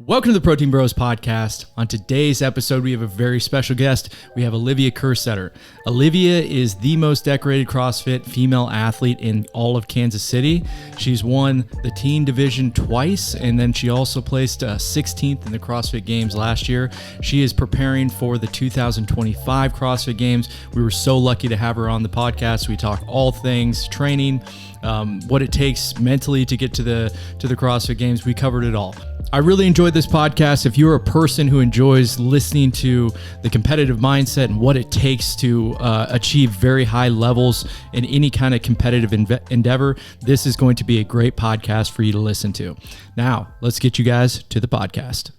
Welcome to the Protein Bros podcast. On today's episode, we have a very special guest. We have Olivia Kerstetter. Olivia is the most decorated CrossFit female athlete in all of Kansas City. She's won the teen division twice, and then she also placed 16th in the CrossFit Games last year. She is preparing for the 2025 CrossFit Games. We were so lucky to have her on the podcast. We talk all things training, what it takes mentally to get to the CrossFit Games. We covered it all. I really enjoyed this podcast. If you're a person who enjoys listening to the competitive mindset and what it takes to achieve very high levels in any kind of competitive endeavor, this is going to be a great podcast for you to listen to. Now, let's get you guys to the podcast.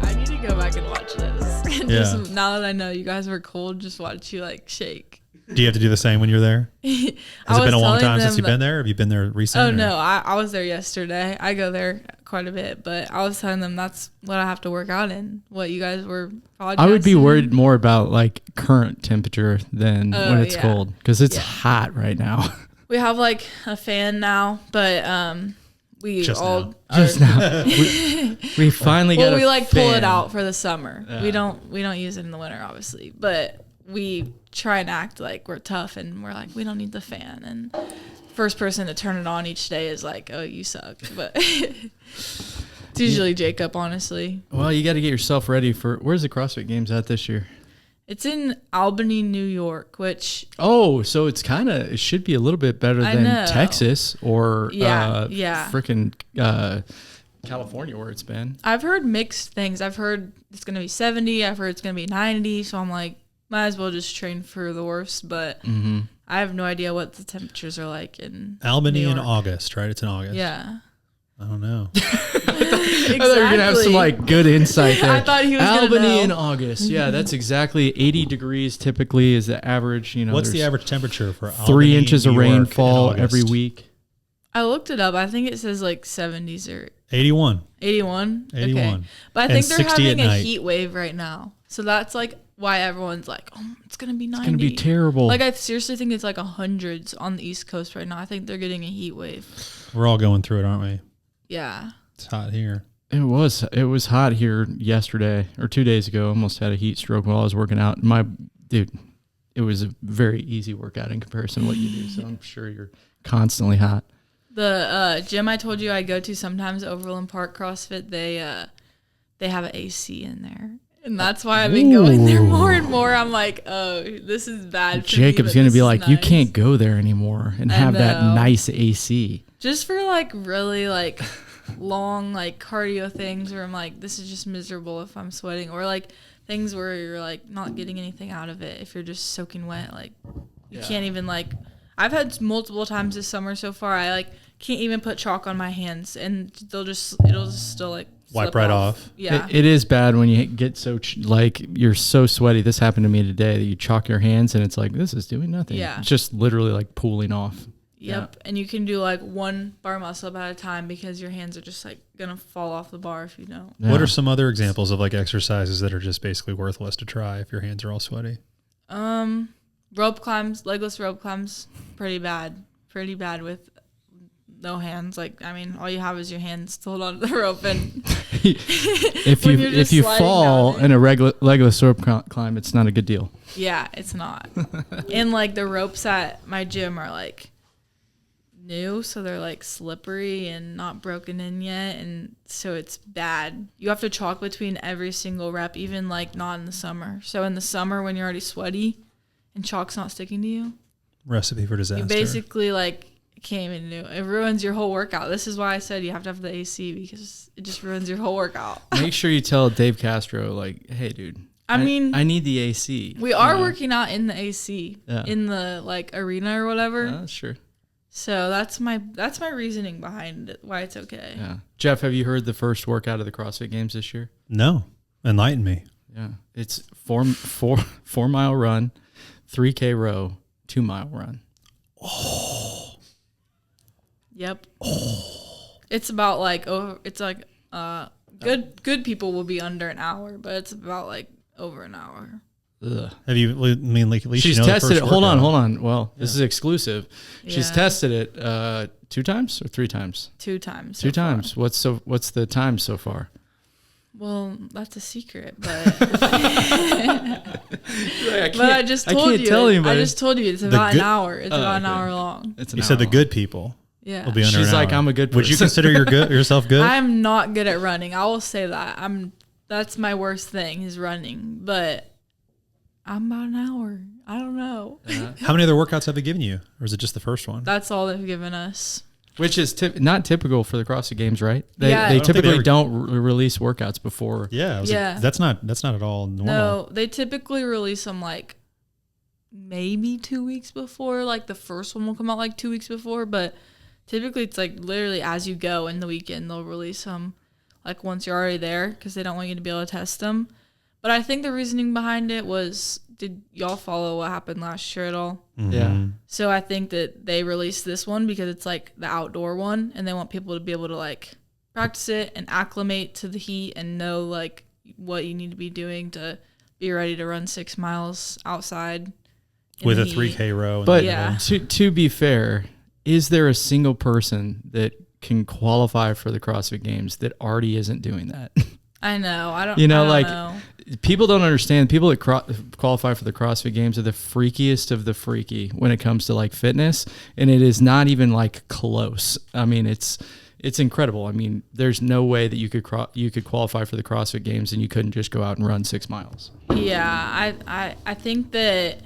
I need to go back and watch this. And just now that I know you guys were cold, just watch you like shake. Do you have to do the same when you're there? Has it been a long time since you've been there? Have you been there recently? Oh, no. I was there yesterday. I go there quite a bit, but I was telling them that's what I have to work out in, what you guys were podcasting. I would be worried more about like current temperature than when it's cold, because it's hot right now. We have like a fan now, but we just all now. we finally got we like pull fan. it out for the summer. Yeah. We don't use it in the winter, obviously, but we try and act like we're tough and we're like, we don't need the fan. And first person to turn it on each day is like, oh, you suck. But it's usually Jacob, honestly. Well, you got to get yourself ready for, where's the CrossFit Games at this year? It's in Albany, New York, which... Oh, so it should be a little bit better than Texas or freaking California where it's been. I've heard mixed things. I've heard it's going to be 70. I've heard it's going to be 90. So I'm like, might as well just train for the worst. But I have no idea what the temperatures are like in Albany New in York. August, right? It's in August. Yeah. I don't know. Exactly. I thought you were going to have some like good insight there. I thought he was Albany in August. Yeah, that's exactly 80 degrees typically is the average. What's the average temperature for Albany, 3 inches New of York rainfall every week. I looked it up. I think it says like 70s or 81. 81? 81. Okay. But I think they're 60 having at a night. heat wave right now. So that's like why everyone's like, oh, it's going to be 90. It's going to be terrible. Like I seriously think it's like 100s on the East Coast right now. I think they're getting a heat wave. We're all going through it, aren't we? Yeah. It's hot here. It was hot here yesterday or 2 days ago. Almost had a heat stroke while I was working out. It was a very easy workout in comparison to what you do. So I'm sure you're constantly hot. The gym I told you I go to sometimes, Overland Park CrossFit, they have an AC in there. And that's why I've been going there more and more. I'm like, oh, this is bad for Jacob's me, going to be like, nice. You can't go there anymore and have that nice AC. Just for like really like long like cardio things where I'm like, this is just miserable if I'm sweating, or like things where you're like not getting anything out of it if you're just soaking wet. Like you can't even like, I've had multiple times this summer so far, I like can't even put chalk on my hands and it'll just still like wipe right off. Yeah. It is bad when you get so you're so sweaty. This happened to me today that you chalk your hands and it's like, this is doing nothing. Yeah. It's just literally like pooling off. Yep. Yeah. And you can do like one bar muscle up at a time because your hands are just like going to fall off the bar if you don't. Yeah. What are some other examples of like exercises that are just basically worthless to try if your hands are all sweaty? Rope climbs, legless rope climbs, pretty bad with no hands. Like, I mean, all you have is your hands to hold on to the rope, and if you fall in a legless rope climb, it's not a good deal. Yeah, it's not. And like the ropes at my gym are like new, so they're like slippery and not broken in yet, and so it's bad. You have to chalk between every single rep, even like not in the summer. So in the summer when you're already sweaty and chalk's not sticking to you, Recipe for disaster. you basically like can't even do it. It ruins your whole workout. This is why I said you have to have the AC, because it just ruins your whole workout. Make sure you tell Dave Castro, like, hey, dude, I need the AC. We are working out in the AC in the like arena or whatever. Sure. So that's my reasosoning behind it, why it's okay. Yeah. Jeff, have you heard the first workout of the CrossFit Games this year? No. Enlighten me. Yeah. It's 4 mile run, 3K row, 2 mile run. Oh. Yep. Oh. It's about like good people will be under an hour, but it's about like over an hour. Ugh. Have you? I mean, like at least She's you know the tested first it. Hold workout. on. Well, this is exclusive. She's Yeah. tested it 2 times or 3 times? 2 times. 2 so far. times. What's the time so far? Well, that's a secret, but I but I just told can't you. tell anybody. I just told you it's about good- an hour. It's about an okay. hour long. It's an You said the hour good people Yeah. will be under She's an like, hour. I'm a good Would you person. consider yourself good? I'm not good at running. I will say that. That's my worst thing is running. But I'm about an hour. I don't know. How many other workouts have they given you, or is it just the first one? That's all they've given us. Which is not typical for the CrossFit Games, right? They, Yeah. I they don't think they typically ever- don't release workouts before. Yeah, I was like, Yeah. that's not at all normal. No, they typically release them like maybe 2 weeks before. Like the first one will come out like 2 weeks before, but typically it's like literally as you go in the weekend they'll release them like once you're already there because they don't want you to be able to test them. But I think the reasoning behind it was, did y'all follow what happened last year at all? Mhm. Yeah. So I think that they released this one because it's like the outdoor one and they want people to be able to like practice it and acclimate to the heat and know like what you need to be doing to be ready to run 6 miles outside in With the a heat. 3K row. But Yeah. to be fair, is there a single person that can qualify for the CrossFit Games that already isn't doing that? I know. I don't. You know, I don't like, know. People don't understand. People that qualify for the CrossFit Games are the freakiest of the freaky when it comes to like fitness, and it is not even like close. I mean, it's incredible. I mean, there's no way that you could qualify for the CrossFit Games and you couldn't just go out and run 6 miles. Yeah, I think that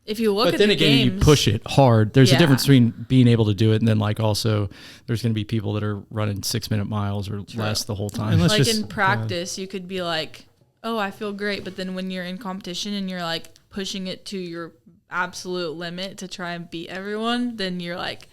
if you look But at then the again, games, you push it hard. There's a Yeah. difference between being able to do it and then like also there's going to be people that are running 6-minute miles or less the whole time. Unless- like just, in practice, you could be like, oh, I feel great. But then when you're in competition and you're like pushing it to your absolute limit to try and beat everyone, then you're like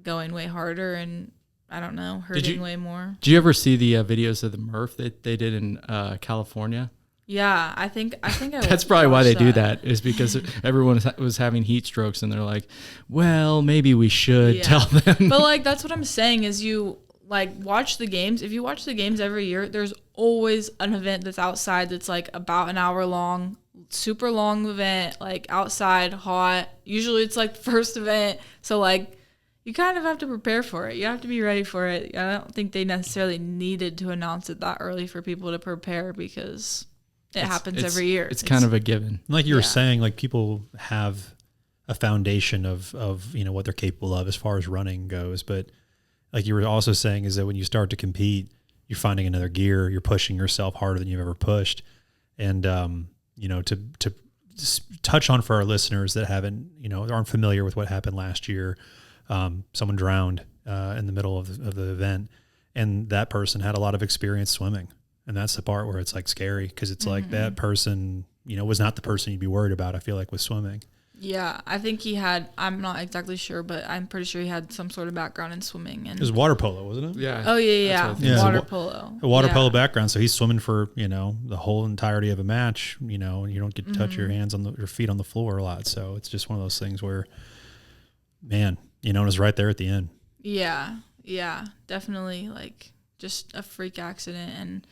going way harder and I don't know, hurting way more. Did you ever see the videos of the Murph that they did in California? Yeah, I think That's probably why they do that, is because everyone was having heat strokes and they're like, well, maybe we should Yeah. tell them. But like that's what I'm saying is you like watch the games. If you watch the games every year, there's always an event that's outside that's like about an hour long, super long event, like outside, hot. Usually it's like the first event. So like you kind of have to prepare for it. You have to be ready for it. I don't think they necessarily needed to announce it that early for people to prepare because it happens every year. It's kind of a given. like you were Yeah. saying, like people have a foundation of what they're capable of as far as running goes. But like you were also saying is that when you start to compete, you're finding another gear, you're pushing yourself harder than you've ever pushed. And, to touch on for our listeners that aren't familiar with what happened last year, someone drowned in the middle of the event, and that person had a lot of experience swimming. And that's the part where it's like scary because it's like that person, was not the person you'd be worried about, I feel like, with swimming. Yeah, I think he had, I'm not exactly sure, but I'm pretty sure he had some sort of background in swimming. And It was water polo, wasn't it? Yeah. oh, yeah. That's what I think. Water Yeah. polo. A water Yeah. polo background. So he's swimming for, the whole entirety of a match, and you don't get to touch your hands your feet on the floor a lot. So it's just one of those things where, man, it was right there at the end. Yeah, definitely like just a freak accident. And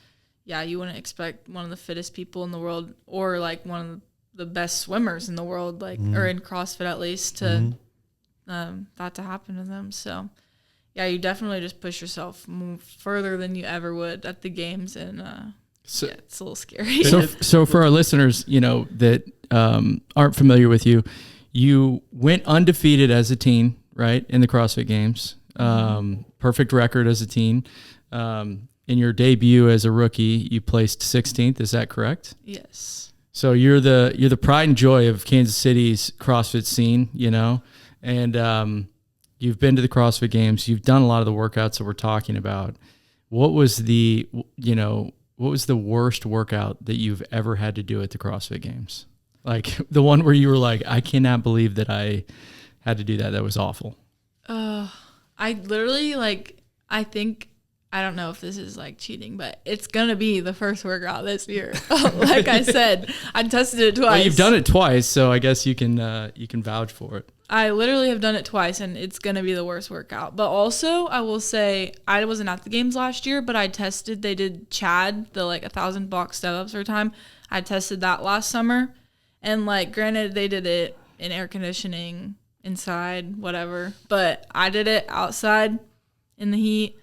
yeah, you wouldn't expect one of the fittest people in the world or like one of the best swimmers in the world, like, or in CrossFit at least, to that to happen to them. So yeah, you definitely just push yourself move further than you ever would at the games. And So, yeah, it's a little scary. so for our listeners, that aren't familiar with you, you went undefeated as a teen, right, in the CrossFit Games. Perfect record as a teen. In your debut as a rookie, you placed 16th. Is that correct? Yes. So you're the pride and joy of Kansas City's CrossFit scene, and you've been to the CrossFit Games. You've done a lot of the workouts that we're talking about. What was the worst workout that you've ever had to do at the CrossFit Games? Like the one where you were like, I cannot believe that I had to do that. That was awful. I literally I don't know if this is like cheating, but it's going to be the first workout this year. Like I said, I tested it twice. Well, you've done it twice, so I guess you can vouch for it. I literally have done it twice, and it's going to be the worst workout. But also, I will say, I wasn't at the games last year, but I tested. They did Chad, the like 1,000 box step ups for a time. I tested that last summer, and like granted they did it in air conditioning inside, whatever, but I did it outside in the heat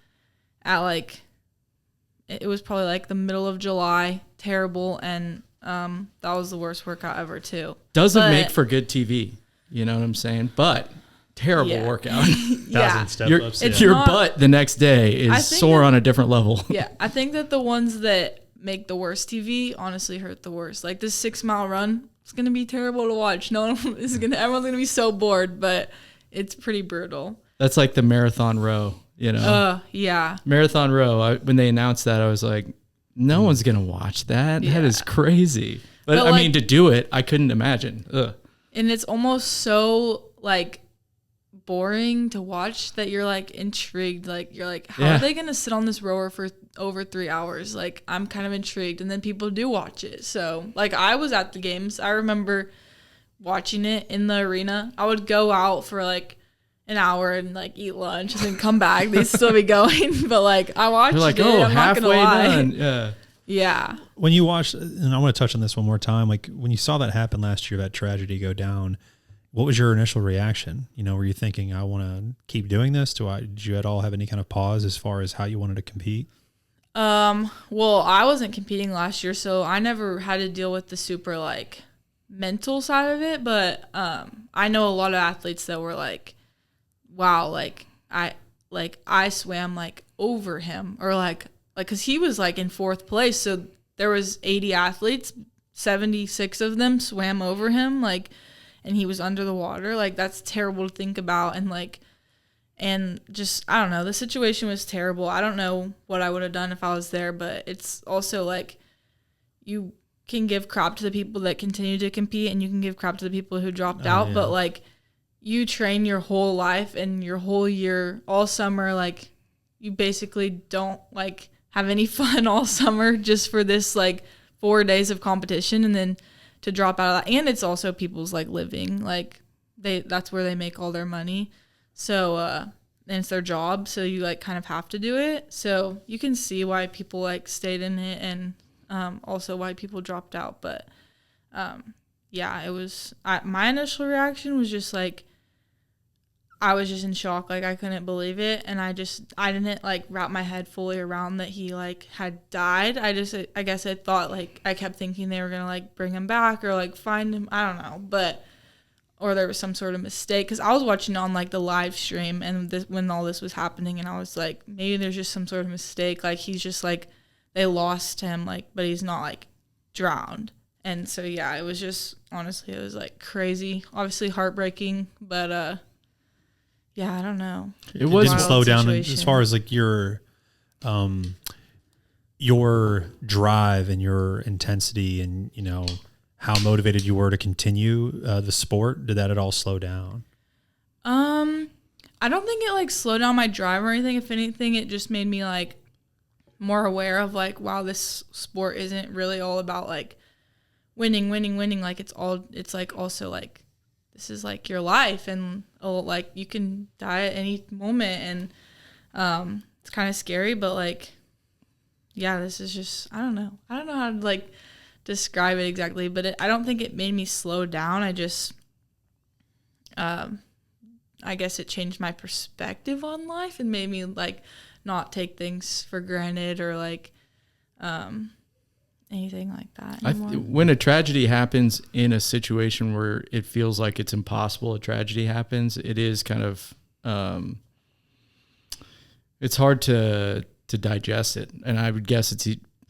at like, it was probably like the middle of July, terrible, and that was the worst workout ever too. Doesn't make for good TV, you know what I'm saying? But terrible workout. Thousand step-ups. Your butt the next day is sore on a different level. Yeah, I think that the ones that make the worst TV honestly hurt the worst. Like this 6 mile run, it's gonna be terrible to watch. Everyone's gonna be so bored, but it's pretty brutal. That's like the marathon row, you know? Yeah. Marathon row. When they announced that, I was like, no one's gonna watch that. Yeah. That is crazy. But I mean, to do it, I couldn't imagine. Ugh. And it's almost so like boring to watch that you're like intrigued. Like you're like, how are they gonna sit on this rower for over 3 hours? Like I'm kind of intrigued, and then people do watch it. So like I was at the games. I remember watching it in the arena. I would go out for like an hour and like eat lunch and then come back. They'd still be going, but like I watched like, it. I'm not gonna lie. Done. Yeah. When you watched, and I want to touch on this one more time, like when you saw that happen last year, that tragedy go down, what was your initial reaction? You know, were you thinking, I want to keep doing this? Did you at all have any kind of pause as far as how you wanted to compete? Well, I wasn't competing last year, so I never had to deal with the super like mental side of it. But I know a lot of athletes that were like, wow, like I swam like over him, or like because he was like in 4th place, so there was 80 athletes, 76 of them swam over him, like, and he was under the water. Like that's terrible to think about, and just I don't know, the situation was terrible. I don't know what I would have done if I was there, but it's also like you can give crap to the people that continue to compete, and you can give crap to the people who dropped out, but like you train your whole life and your whole year, all summer, like you basically don't like have any fun all summer just for this like 4 days of competition, and then to drop out of that. And it's also people's like living, like that's where they make all their money. So and it's their job, so you like kind of have to do it. So you can see why people like stayed in it, and also why people dropped out. But yeah, it was my initial reaction was just like I was just in shock. Like I couldn't believe it, and I didn't like wrap my head fully around that he like had died. I guess I thought, like, I kept thinking they were gonna like bring him back or like find him, I don't know, but or there was some sort of mistake, because I was watching on like the live stream and when all this was happening, and I was like, maybe there's just some sort of mistake, like he's just like they lost him, like, but he's not like drowned. And so yeah, it was just, honestly, it was like crazy, obviously heartbreaking, but yeah, I don't know. It was a slow down as far as like your drive and your intensity, and you know how motivated you were to continue the sport. Did that at all slow down? I don't think it like slowed down my drive or anything. If anything, it just made me like more aware of like, wow, this sport isn't really all about like winning. Like it's like also like, this is like your life, and like you can die at any moment, and it's kind of scary, but like, yeah, this is just, I don't know how to like describe it exactly, but I don't think it made me slow down. I just I guess it changed my perspective on life and made me like not take things for granted or like anything like that anymore. When a tragedy happens in a situation where it feels like it's impossible, a tragedy happens, it is kind of it's hard to digest it, and I would guess it's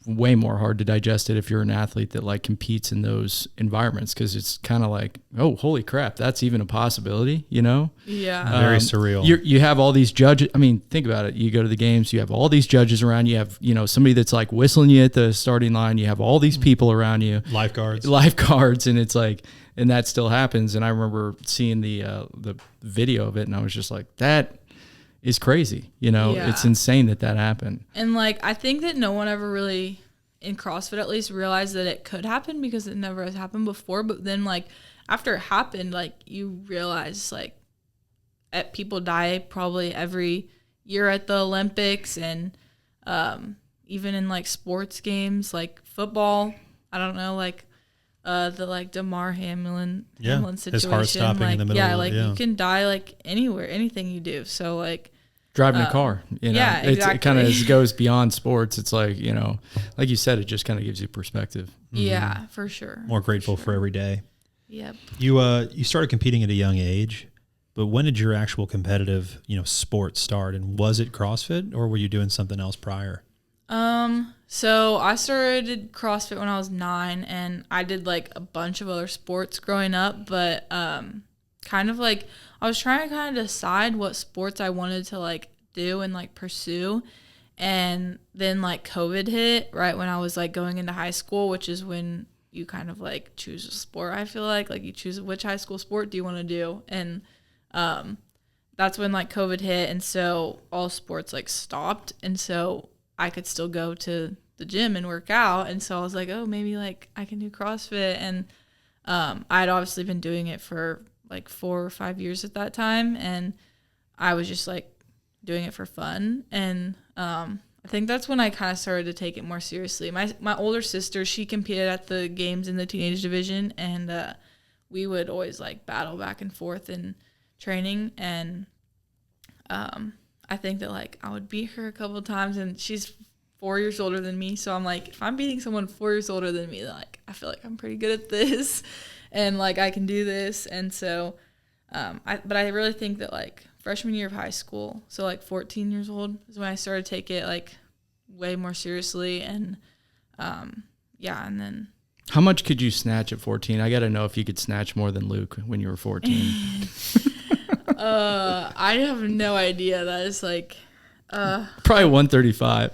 way more hard to digest it if you're an athlete that like competes in those environments, because it's kind of like, oh, holy crap, that's even a possibility, you know? Yeah. Very surreal. You have all these judges. I mean, think about it. You go to the games, you have all these judges around. You have, you know, somebody that's like whistling you at the starting line. You have all these people around you. Lifeguards. And it's like, and that still happens. And I remember seeing the video of it, and I was just like, that is crazy. You know, Yeah. It's insane that happened. And like, I think that no one ever really, in CrossFit at least, realized that it could happen because it never has happened before. But then like after it happened, like you realize like people die probably every year at the Olympics, and even in like sports games like football, I don't know, like the like Damar Hamlin situation. His heart stopping like, in the middle. Yeah, like you can die like anywhere, anything you do. So like driving a car, you know, yeah, exactly. It kind of goes beyond sports. It's like, you know, like you said, it just kind of gives you perspective. Yeah, for sure. More grateful for every day. Yep. You started competing at a young age, but when did your actual competitive, sport start? And was it CrossFit or were you doing something else prior? So I started CrossFit when I was 9, and I did like a bunch of other sports growing up, but kind of like I was trying to kind of decide what sports I wanted to like do and like pursue. And then like COVID hit right when I was like going into high school, which is when you kind of like choose a sport. I feel like you choose which high school sport do you want to do. And that's when like COVID hit. And so all sports like stopped. And so I could still go to the gym and work out. And so I was like, oh, maybe like I can do CrossFit. And I'd obviously been doing it for like 4 or 5 years at that time. And I was just like doing it for fun. And I think that's when I kind of started to take it more seriously. My older sister, she competed at the games in the teenage division, and we would always like battle back and forth in training. And I think that like I would beat her a couple of times, and she's 4 years older than me. So I'm like, if I'm beating someone 4 years older than me, like I feel like I'm pretty good at this, and like I can do this. And so, but I really think that like freshman year of high school, so like 14 years old, is when I started to take it like way more seriously. And yeah, and then how much could you snatch at 14? I got to know if you could snatch more than Luke when you were 14. I have no idea. That is like probably 135.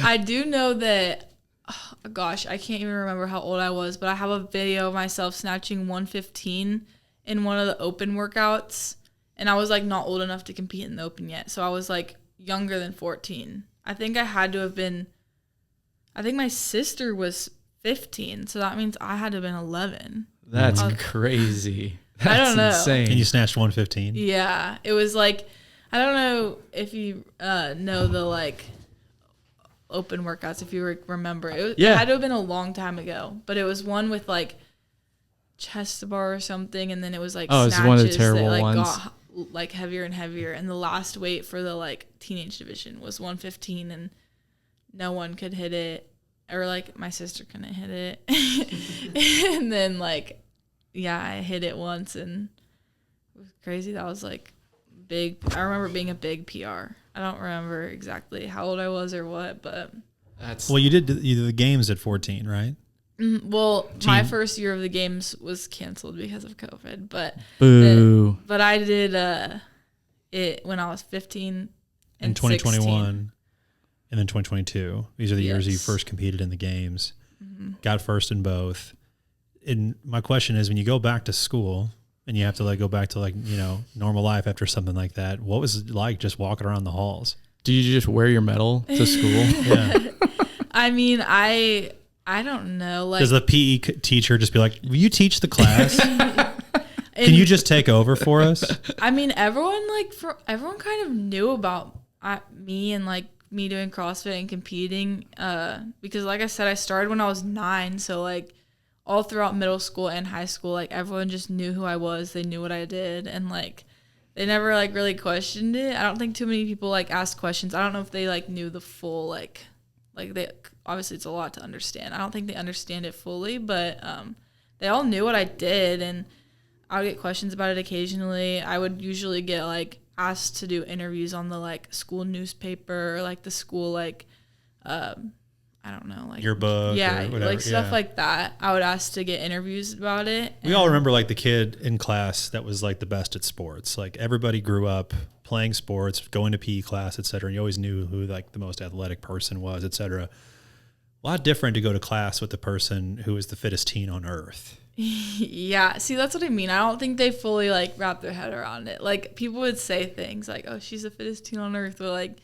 I do know that, oh, gosh, I can't even remember how old I was, but I have a video of myself snatching 115 in one of the open workouts, and I was like not old enough to compete in the open yet, so I was like younger than 14. I think I had to have been, I think my sister was 15, so that means I had to have been 11. That's crazy. That's I don't know. Insane. And you snatched 115? Yeah, it was like, I don't know if you know the like open workouts, if you remember. It had to have been a long time ago, but it was one with like chest bar or something, and then it was like snatches it's one of the terrible that like ones. got like heavier and heavier, and the last weight for the like teenage division was 115, and no one could hit it, or like my sister couldn't hit it. And then like, yeah, I hit it once, and it was crazy. That was like big. I remember being a big PR. I don't remember exactly how old I was or what, but well, you did the games at 14, right? Well, my first year of the games was canceled because of COVID, but Boo. But I did it when I was 15 and 2021 16. and then 2022. These are the years you first competed in the games. Mm-hmm. Got first in both. And my question is, when you go back to school and you have to like go back to like, normal life after something like that, what was it like just walking around the halls? Did you just wear your medal to school? Yeah. I mean, I don't know. Like, does the PE teacher just be like, will you teach the class? Can you just take over for us? I mean, everyone kind of knew about me and like me doing CrossFit and competing because like I said, I started when I was 9. So like all throughout middle school and high school, like everyone just knew who I was. They knew what I did, and like they never like really questioned it. I don't think too many people like asked questions. I don't know if they like knew the full like they obviously it's a lot to understand. I don't think they understand it fully, but they all knew what I did, and I would get questions about it occasionally. I would usually get like asked to do interviews on the like school newspaper or like the school like I don't know, like yearbook, yeah, or whatever. like stuff like that. I would ask to get interviews about it. We all remember like the kid in class that was like the best at sports. Like everybody grew up playing sports, going to PE class, et cetera. And you always knew who like the most athletic person was, et cetera. A lot different to go to class with the person who is the fittest teen on earth. Yeah, see, that's what I mean. I don't think they fully like wrap their head around it. Like people would say things like, "Oh, she's the fittest teen on earth," but like,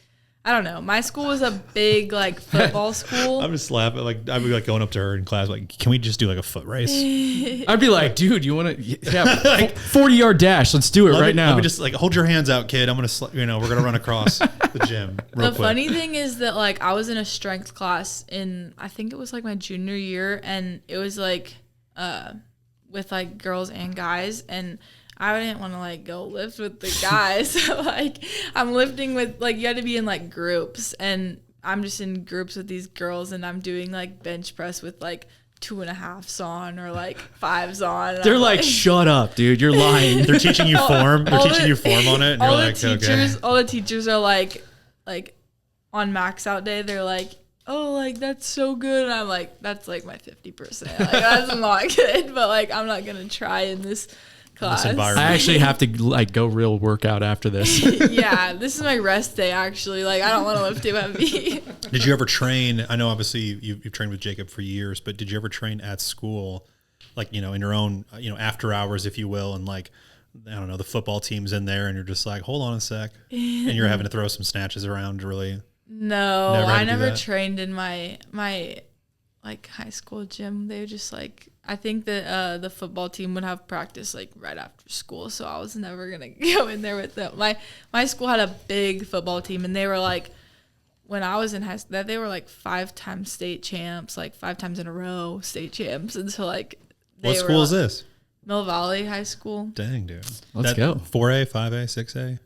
I don't know. My school was a big like football school. I'm just laughing. Like I'd be like going up to her in class, like, "Can we just do like a foot race?" I'd be like, "Dude, you want to? Yeah, like 40-yard dash. Let's do it right now." Let me just like hold your hands out, kid. I'm gonna, we're gonna run across. the gym. Real The quick. funny thing is that like I was in a strength class in I think it was like my junior year, and it was like with like girls and guys, and I didn't want to like go lift with the guys. So like I'm lifting with like you had to be in like groups, and I'm just in groups with these girls, and I'm doing like bench press with like 2.5s on or like 5s on. They're like, shut up, dude. You're lying. They're teaching you form. They're teaching you form on it. And you're all like, the teachers, okay. all the teachers are like on max out day, they're like, oh, like that's so good. And I'm like, that's like my 50%. Like that's not good, but like I'm not gonna try in this class. environment. I actually have to like go real workout after this. Yeah, this is my rest day actually. Like I don't want to lift too heavy. Did you ever train? I know obviously you've trained with Jacob for years, but did you ever train at school, like, you know, in your own, you know, after hours, if you will, and like, I don't know, the football team's in there and you're just like, hold on a sec, and you're having to throw some snatches around to really? No, Never had to I do never that? trained in my like high school gym. They were just like, I think that the football team would have practice like right after school, so I was never gonna go in there with them. My school had a big football team, and they were like, when I was in high school, that they were like 5-time state champs, like 5 times in a row state champs, and so like they What were, school is like, this? Mill Valley High School. Dang, dude. Let's go. 4A, 5A, 6A?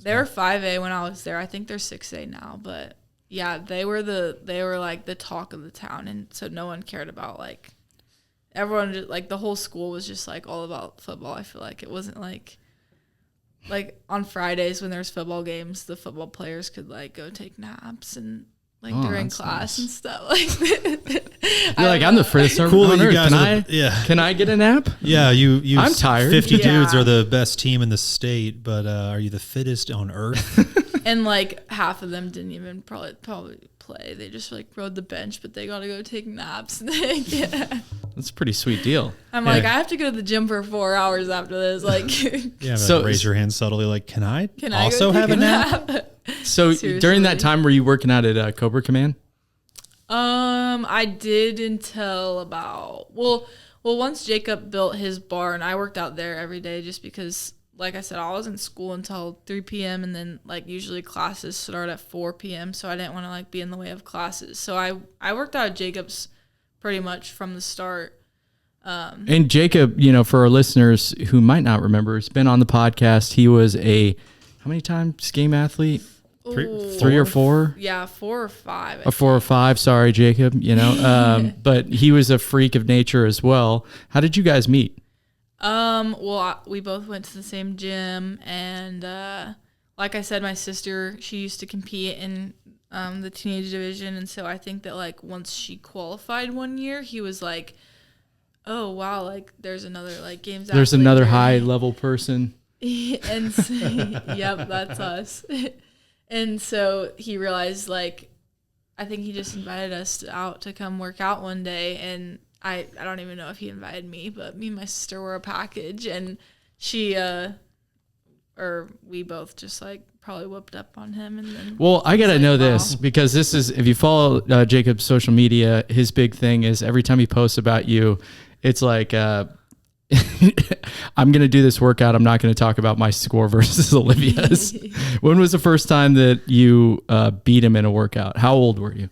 They were 5A when I was there. I think they're 6A now, but yeah, they were like the talk of the town, and so no one cared about like everyone. Just, like the whole school was just like all about football. I feel like it wasn't like on Fridays when there's football games, the football players could like go take naps and like during that's class nice. and stuff like. You're like, I'm the first server Cool on that you earth. guys Can are I? the- yeah. Can I get a nap? Yeah, you. I'm tired. 50 Yeah. dudes are the best team in the state, but are you the fittest on earth? And like half of them didn't even probably play. They just like rode the bench, but they got to go take naps. Yeah. That's a pretty sweet deal. I'm Yeah. like, I have to go to the gym for 4 hours after this. Like, Yeah, So- like raise your hand subtly, like, can I can I also go have take a nap? So during that Seriously. time, were you working out at Cobra Command? I did until about once Jacob built his barn, I worked out there every day just because, like I said, I was in school until 3 p.m. and then like usually classes start at 4 p.m. So I didn't want to like be in the way of classes. So I worked out at Jacob's pretty much from the start. And Jacob, you know, for our listeners who might not remember, has been on the podcast. He was a how many times game athlete? Ooh, 3 or 4? Yeah, 4 or 5. A 4 or 5. Sorry, Jacob. You know, but he was a freak of nature as well. How did you guys meet? We both went to the same gym, and like I said, my sister, she used to compete in the teenage division, and so I think that like once she qualified one year, he was like, oh wow, like there's another like games There's athlete another there. high level person. And so, yep, that's us. And so he realized, like, I think he just invited us out to come work out one day, and I don't even know if he invited me, but me and my sister were a package, and she or we both just like probably whooped up on him, and then Well, I gotta like, know wow. this because this is, if you follow Jacob's social media, his big thing is every time he posts about you, it's like, I'm going to do this workout. I'm not going to talk about my score versus Olivia's. When was the first time that you beat him in a workout? How old were you?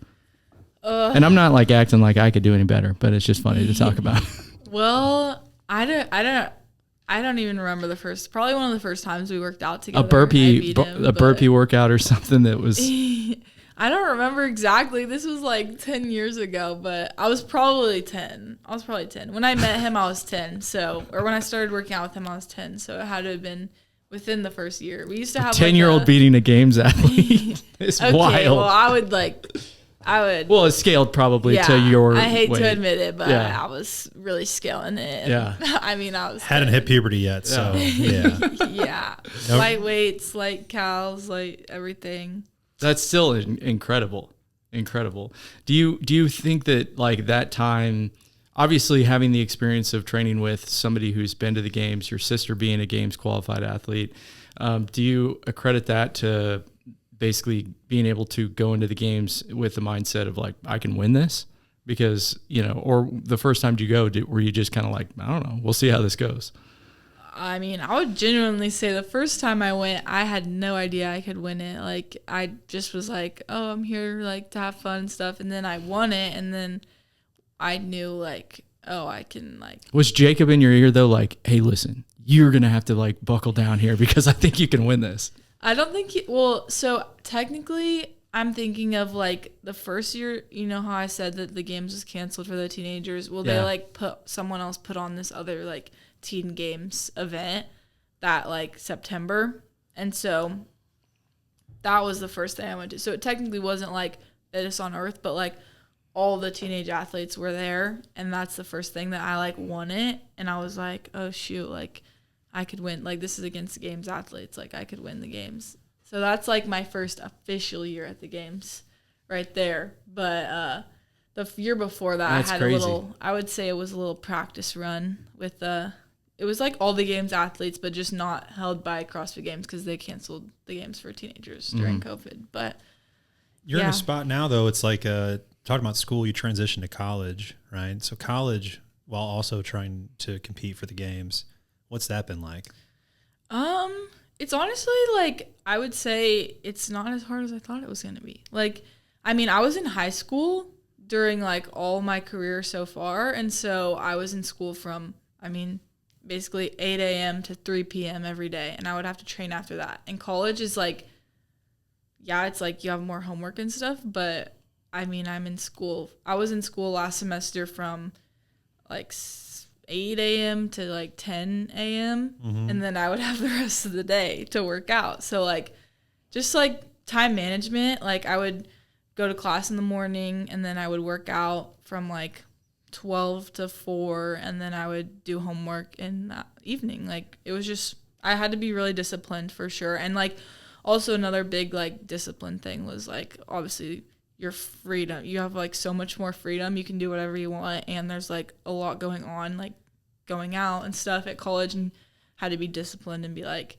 And I'm not like acting like I could do any better, but it's just funny to talk about. Well, I don't even remember probably one of the first times we worked out together. A burpee, I beat him, a but- burpee workout or something that was. I don't remember exactly. This was like 10 years ago, but I was probably 10. When I met him, I was 10. So, or when I started working out with him, I was 10. So it had to have been within the first year. We used to have 10-year-old like beating a games athlete. It's okay, wild. well, I would. Well, it's scaled probably yeah, to your I hate weight. to admit it, but Yeah. I was really scaling it. Yeah. I mean, I was Hadn't hit puberty yet, so yeah. yeah, Nope. light weights, light cows, like everything. That's still incredible. Do you think that like that time, obviously having the experience of training with somebody who's been to the games, your sister being a games qualified athlete, do you accredit that to basically being able to go into the games with the mindset of like, I can win this? Because, you know, or the first time you go, were you just kind of like, I don't know, we'll see how this goes? I mean, I would genuinely say the first time I went, I had no idea I could win it. Like, I just was like, oh, I'm here, like, to have fun and stuff. And then I won it, and then I knew, like, oh, I can, like... Was Jacob in your ear, though, like, hey, listen, you're going to have to, like, buckle down here because I think you can win this? I don't think well, so technically, I'm thinking of, like, the first year, you know how I said that the games was canceled for the teenagers? Well, they, like, someone else put on this other, like, teen games event that like September, and so that was the first thing I went to. So it technically wasn't like Fittest on Earth, but like all the teenage athletes were there, and that's the first thing that I like won it, and I was like, oh shoot, like I could win, like this is against games athletes, like I could win the games. So that's like my first official year at the games right there. But the year before that, that's I had crazy. I would say it was a little practice run with it was like all the games athletes, but just not held by CrossFit Games because they canceled the games for teenagers during COVID. But you're in a spot now, though. It's like talking about school, you transition to college, right? So college, while also trying to compete for the games, what's that been like? It's honestly like I would say it's not as hard as I thought it was going to be. Like, I mean, I was in high school during like all my career so far, and so I was in school from, I mean, basically 8 a.m. to 3 p.m. every day, and I would have to train after that. And college is like, yeah, it's like you have more homework and stuff, but I mean, I'm in school. I was in school last semester from like 8 a.m. to like 10 a.m., and then I would have the rest of the day to work out. So like, just like time management, like I would go to class in the morning, and then I would work out from like 12 to 4, and then I would do homework in the evening. Like it was just, I had to be really disciplined for sure. And like also another big like discipline thing was like obviously your freedom. You have like so much more freedom. You can do whatever you want, and there's like a lot going on, like going out and stuff at college, and had to be disciplined and be like,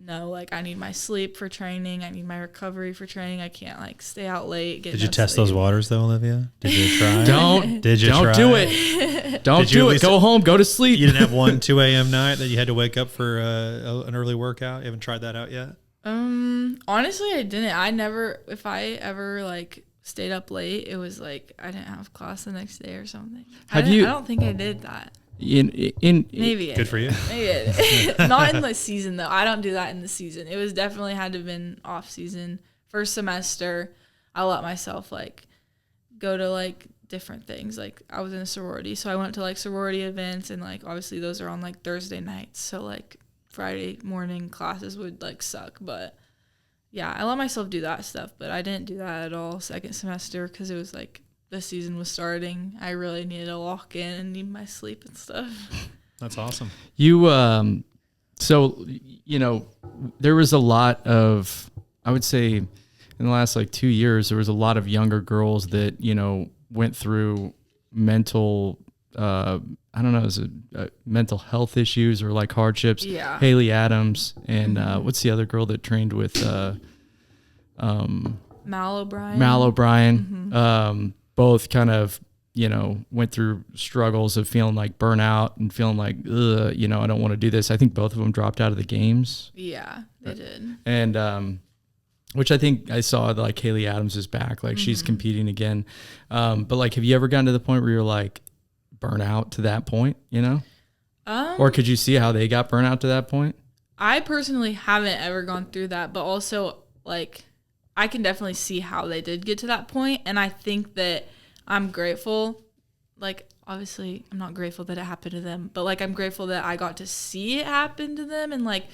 no, like I need my sleep for training. I need my recovery for training. I can't like stay out late. Did you test those waters though, Olivia? Did you try? Don't do it. Don't do it. Go home. Go to sleep. You didn't have one 2 a.m. night that you had to wake up for an early workout? You haven't tried that out yet? Honestly, I didn't. I never, if I ever like stayed up late, it was like I didn't have class the next day or something. I don't think I did that. Maybe good for you. Maybe not in the season though. I don't do that in the season. It was definitely had to have been off season. First semester, I let myself like go to like different things. Like I was in a sorority, so I went to like sorority events, and like obviously those are on like Thursday nights. So like Friday morning classes would like suck, but yeah, I let myself do that stuff. But I didn't do that at all second semester because it was like the season was starting. I really needed to lock in and need my sleep and stuff. That's awesome. You, so, you know, there was a lot of, I would say in the last like 2 years, there was a lot of younger girls that, you know, went through mental, I don't know, is it mental health issues or like hardships? Yeah. Haley Adams and what's the other girl that trained with Mal O'Brien. Both kind of, you know, went through struggles of feeling like burnout and feeling like, you know, I don't want to do this. I think both of them dropped out of the games. Yeah, they did. And which I think I saw like Haley Adams is back, like she's competing again. But like, have you ever gotten to the point where you're like burnout to that point, you know? Or could you see how they got burnout to that point? I personally haven't ever gone through that, but also like I can definitely see how they did get to that point, and I think that I'm grateful. Like, obviously, I'm not grateful that it happened to them, but, like, I'm grateful that I got to see it happen to them and, like,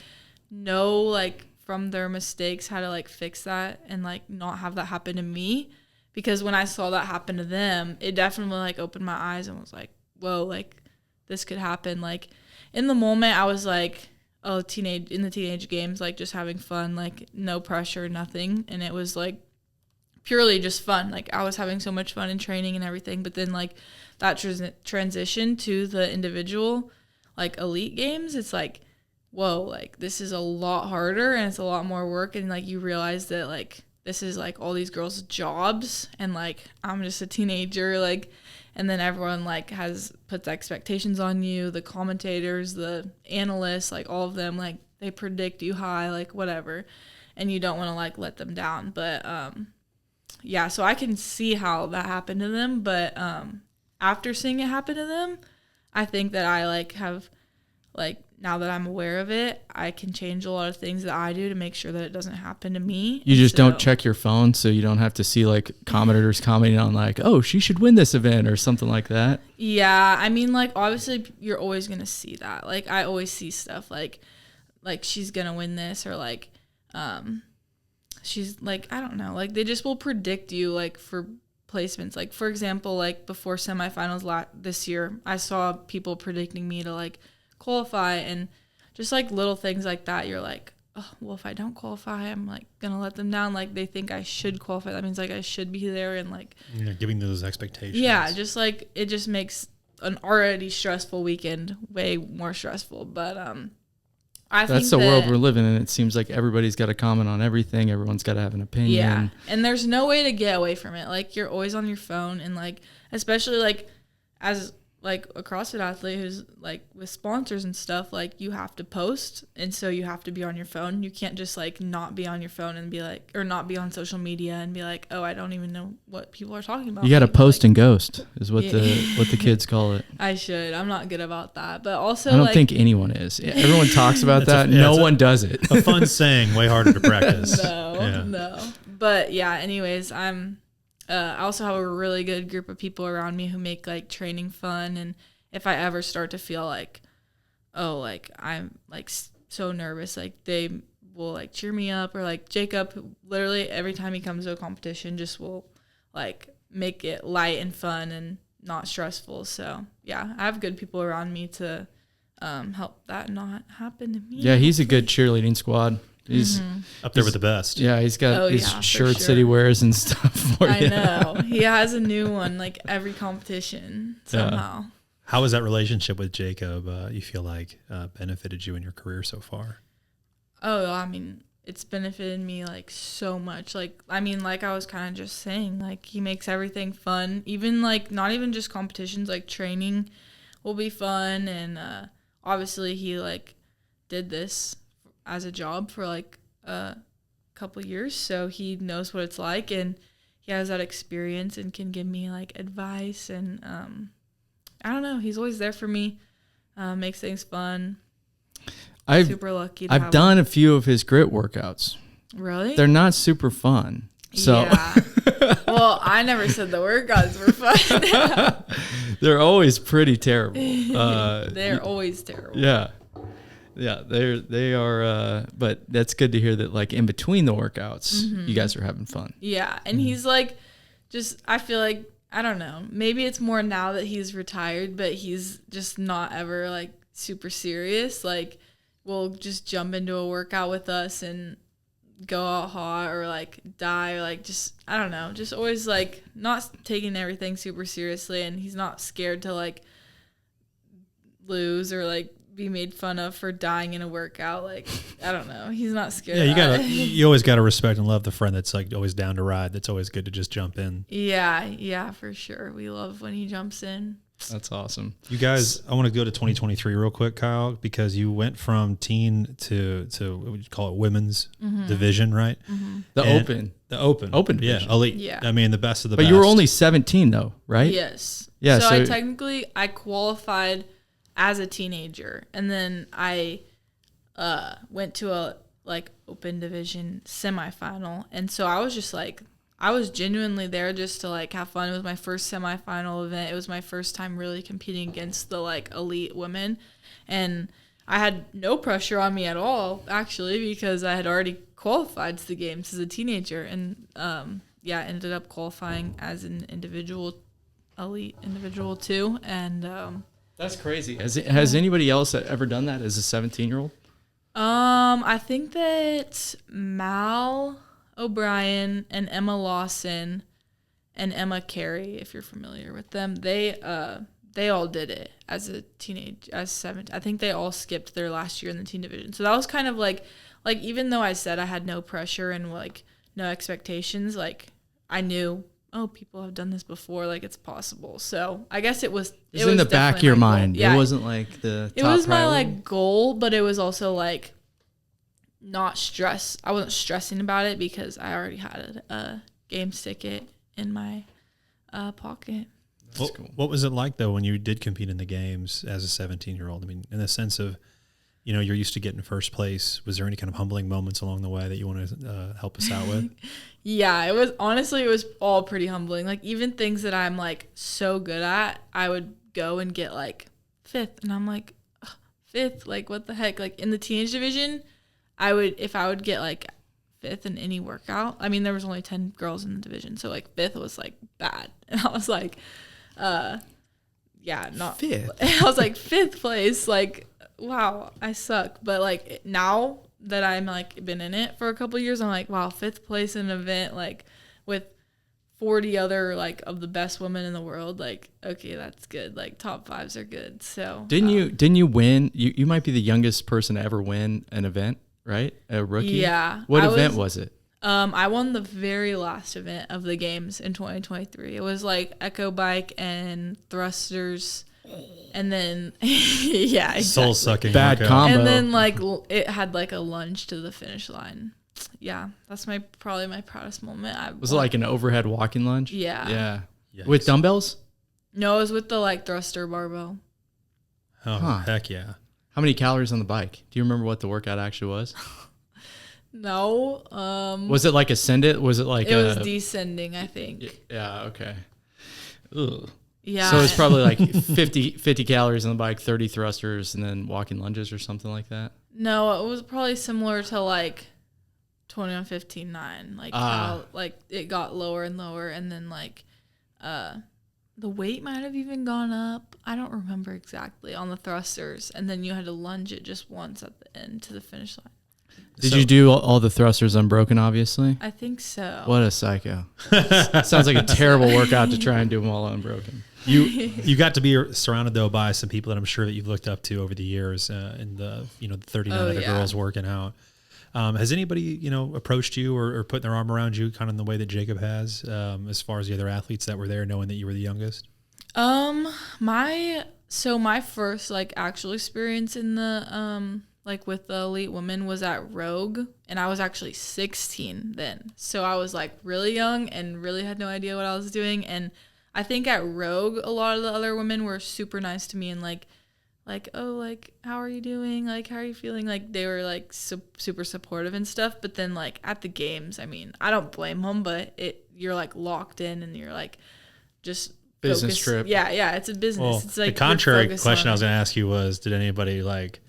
know, like, from their mistakes how to, like, fix that and, like, not have that happen to me. Because when I saw that happen to them, it definitely, like, opened my eyes and was like, whoa, like, this could happen. Like, in the moment, I was like, oh, in the teenage games, like just having fun, like no pressure, nothing. And it was like purely just fun. Like I was having so much fun in training and everything. But then like that transition to the individual, like elite games, it's like, whoa, like this is a lot harder and it's a lot more work. And like you realize that like this is like all these girls' jobs, and like I'm just a teenager, like, and then everyone like puts expectations on you, the commentators, the analysts, like all of them, like they predict you high, like whatever, and you don't want to like let them down. But yeah, so I can see how that happened to them, but after seeing it happen to them, I think that I like have like, now that I'm aware of it, I can change a lot of things that I do to make sure that it doesn't happen to me. You just don't check your phone, so you don't have to see like commenters commenting on like, oh, she should win this event or something like that. Yeah, I mean, like obviously you're always gonna see that. Like I always see stuff like she's gonna win this, or like she's like, I don't know, like they just will predict you like for placements. Like for example, like before semifinals this year, I saw people predicting me to like qualify, and just like little things like that, you're like, oh, well, if I don't qualify, I'm like gonna let them down. Like they think I should qualify, that means like I should be there, and like giving those expectations. Yeah, just like it just makes an already stressful weekend way more stressful. But I think that's the world we're living in. It seems like everybody's got to comment on everything, everyone's got to have an opinion. Yeah, and there's no way to get away from it. Like you're always on your phone, and like especially like as like a CrossFit athlete who's like with sponsors and stuff, like you have to post, and so you have to be on your phone. You can't just like not be on your phone and be like, or not be on social media and be like, oh, I don't even know what people are talking about. You got to post like, and ghost is what the kids call it. I should. I'm not good about that, but also I don't like, think anyone is. Everyone talks about that. No one does it. A fun saying, way harder to practice. No. But yeah. Anyways, I also have a really good group of people around me who make like training fun, and if I ever start to feel like, oh, like I'm like so nervous, like they will like cheer me up, or like Jacob, literally every time he comes to a competition, just will like make it light and fun and not stressful. So yeah, I have good people around me to help that not happen to me. Yeah, he's a good cheerleading squad. He's up there with the best. Yeah, he's got his shirts that he wears and stuff. I know. He has a new one like every competition somehow. How has that relationship with Jacob, you feel like, benefited you in your career so far? Oh, I mean, it's benefited me like so much. Like, I mean, like I was kind of just saying, like he makes everything fun. Even like not even just competitions, like training will be fun. And obviously he like did this as a job for like a couple years, so he knows what it's like, and he has that experience and can give me like advice, and I don't know, he's always there for me, makes things fun. Super lucky to I've done a few of his grit workouts. Really? They're not super fun. So yeah. Well, I never said the workouts were fun. They're always pretty terrible. They're always terrible. Yeah. Yeah, they are, but that's good to hear that like in between the workouts, you guys are having fun. Yeah, and he's like, just, I feel like, I don't know, maybe it's more now that he's retired, but he's just not ever like super serious. Like we'll just jump into a workout with us and go out hot or like die, or like just, I don't know, just always like not taking everything super seriously, and he's not scared to like lose or like be made fun of for dying in a workout. Like I don't know, he's not scared. Yeah, you always gotta respect and love the friend that's like always down to ride. That's always good to just jump in. Yeah, for sure. We love when he jumps in. That's awesome. You guys, I want to go to 2023 real quick, Kyle, because you went from teen to what would you call it, women's division, right? The open yeah, division. elite. Yeah, I mean the best of the best. But you were only 17 though, right? Yes. Yeah. So I qualified as a teenager, and then I went to a like open division semifinal, and so I was just like, I was genuinely there just to like have fun. It was my first semifinal event. It was my first time really competing against the like elite women, and I had no pressure on me at all actually, because I had already qualified to the games as a teenager, and I ended up qualifying as an elite individual too, and that's crazy. Has anybody else ever done that as a 17-year-old? I think that Mal O'Brien and Emma Lawson and Emma Carey, if you're familiar with them, they all did it as 17. I think they all skipped their last year in the teen division. So that was kind of like even though I said I had no pressure and like no expectations. Like I knew, oh, people have done this before, like it's possible. So I guess it was in the back of your mind. Yeah, it wasn't like the it top was my priority. like goal, but it was also like not stress. I wasn't stressing about it because I already had a games ticket in my pocket. What was it like though when you did compete in the games as a 17-year-old? I mean, in the sense of, you know, you're used to getting first place. Was there any kind of humbling moments along the way that you want to help us out with? Yeah, it was all pretty humbling. Like even things that I'm like so good at, I would go and get like 5th, and I'm like 5th, like what the heck? Like in the teenage division, if I would get like 5th in any workout. I mean, there was only 10 girls in the division, so like 5th was like bad, and I was like, yeah, not 5th. I was like 5th place, like wow, I suck. But like now that I'm like been in it for a couple of years, I'm like, wow, 5th place in an event like with 40 other like of the best women in the world, like okay, that's good. Like top 5s are good. So didn't you win? You might be the youngest person to ever win an event, right? A rookie. Yeah. What event was it? I won the very last event of the games in 2023. It was like echo bike and thrusters, and then yeah, exactly. Soul sucking Bad workout. combo. And then like it had like a lunge to the finish line. Yeah, that's probably my proudest moment. Was it like an overhead walking lunge? Yeah. Yeah. Yikes. With dumbbells? No, it was with the like thruster barbell. Oh, Huh. heck yeah. How many calories on the bike? Do you remember what the workout actually was? No. Was it like ascendant? Was it like it was descending, I think. Yeah, okay. Ugh. Yeah. So it's probably like 50 calories on the bike, 30 thrusters, and then walking lunges or something like that? No, it was probably similar to like 21:15.9. Like how like it got lower and lower, and then like the weight might have even gone up. I don't remember exactly on the thrusters, and then you had to lunge it just once at the end to the finish line. Did you do all the thrusters unbroken, obviously? I think so. What a psycho. Sounds like a terrible workout to try and do them all unbroken. You got to be surrounded though by some people that I'm sure that you've looked up to over the years, in the 39 other girls working out. Has anybody approached you or put their arm around you, kind of in the way that Jacob has, as far as the other athletes that were there, knowing that you were the youngest? My first like actual experience in the like with the elite women was at Rogue, and I was actually 16 then. So I was like really young and really had no idea what I was doing. And I think at Rogue, a lot of the other women were super nice to me and like, oh, like, how are you doing? Like, how are you feeling? Like, they were like super supportive and stuff. But then like at the games, I mean, I don't blame them, but you're like locked in and you're like just business focused. trip. Yeah, it's a business. Well, it's like the contrary you're focused question on I was going to ask you was, did anybody like,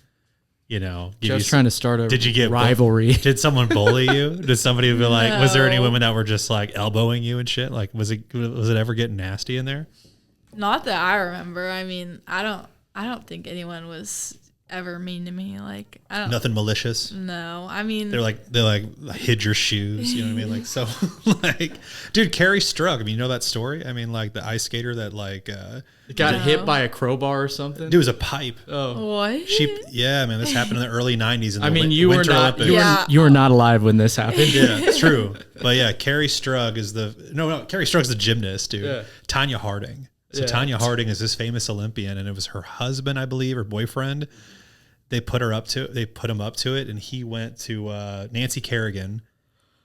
Just trying to start a did you get rivalry. Did someone bully you? Did somebody be like, was there any women that were just like elbowing you and shit? Like, was it ever getting nasty in there? Not that I remember. I mean, I don't think anyone was ever mean to me. Like, I don't. Nothing malicious. No, I mean, They hid your shoes. You know what I mean? Like, so like, dude, Carrie Strug. I mean, you know that story? I mean, like the ice skater that like Got hit by a crowbar or something? dude, it was a pipe. Oh. what? Man, this happened in the early 90s. I mean, you were Winter not Olympics. you were not alive when this happened. Yeah, it's true. But yeah, Carrie Strug is Carrie Strug's the gymnast, dude. Yeah. Tanya Harding. So Yeah. Tanya Harding is this famous Olympian, and it was her husband, I believe, or boyfriend. They put him up to it, and he went to Nancy Kerrigan